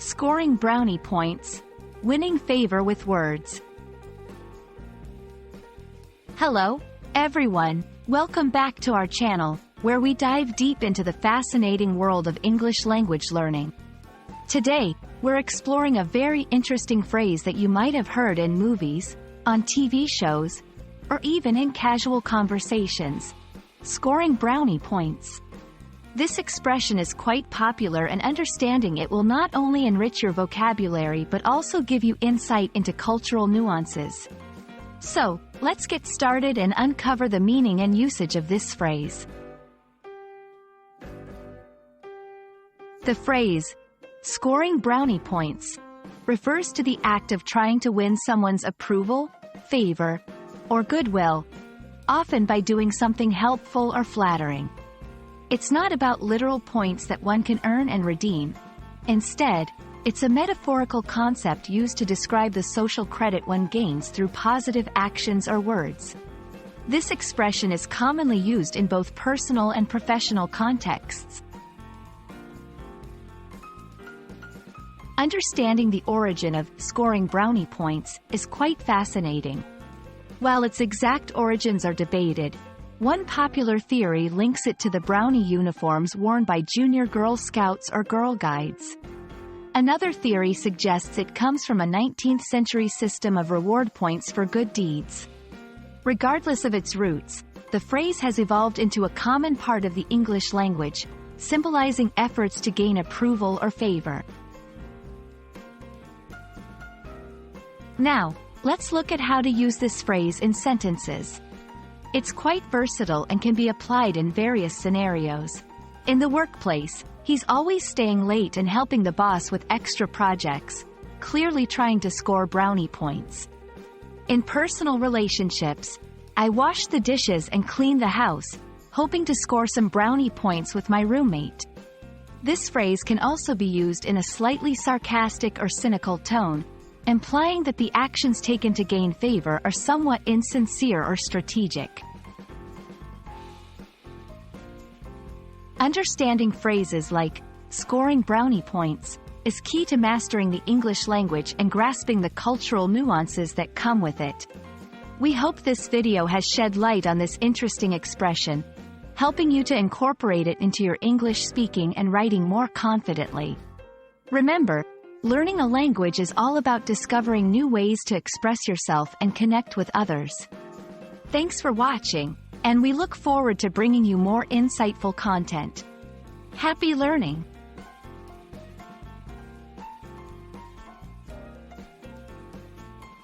Scoring brownie points. Winning favor with words. Hello, everyone. Welcome back to our channel, where we dive deep into the fascinating world of English language learning. Today, we're exploring a very interesting phrase that you might have heard in movies, on TV shows, or even in casual conversations. Scoring brownie points. This expression is quite popular, and understanding it will not only enrich your vocabulary but also give you insight into cultural nuances. So, let's get started and uncover the meaning and usage of this phrase. The phrase, scoring brownie points, refers to the act of trying to win someone's approval, favor, or goodwill, often by doing something helpful or flattering. It's not about literal points that one can earn and redeem. Instead, it's a metaphorical concept used to describe the social credit one gains through positive actions or words. This expression is commonly used in both personal and professional contexts. Understanding the origin of scoring brownie points is quite fascinating. While its exact origins are debated, one popular theory links it to the brownie uniforms worn by junior Girl Scouts or Girl Guides. Another theory suggests it comes from a 19th-century system of reward points for good deeds. Regardless of its roots, the phrase has evolved into a common part of the English language, symbolizing efforts to gain approval or favor. Now, let's look at how to use this phrase in sentences. It's quite versatile and can be applied in various scenarios. In the workplace, he's always staying late and helping the boss with extra projects, clearly trying to score brownie points. In personal relationships, I wash the dishes and clean the house, hoping to score some brownie points with my roommate. This phrase can also be used in a slightly sarcastic or cynical tone, implying that the actions taken to gain favor are somewhat insincere or strategic. Understanding phrases like scoring brownie points is key to mastering the English language and grasping the cultural nuances that come with it. We hope this video has shed light on this interesting expression, helping you to incorporate it into your English speaking and writing more confidently. Remember, learning a language is all about discovering new ways to express yourself and connect with others. Thanks for watching, and we look forward to bringing you more insightful content. Happy learning!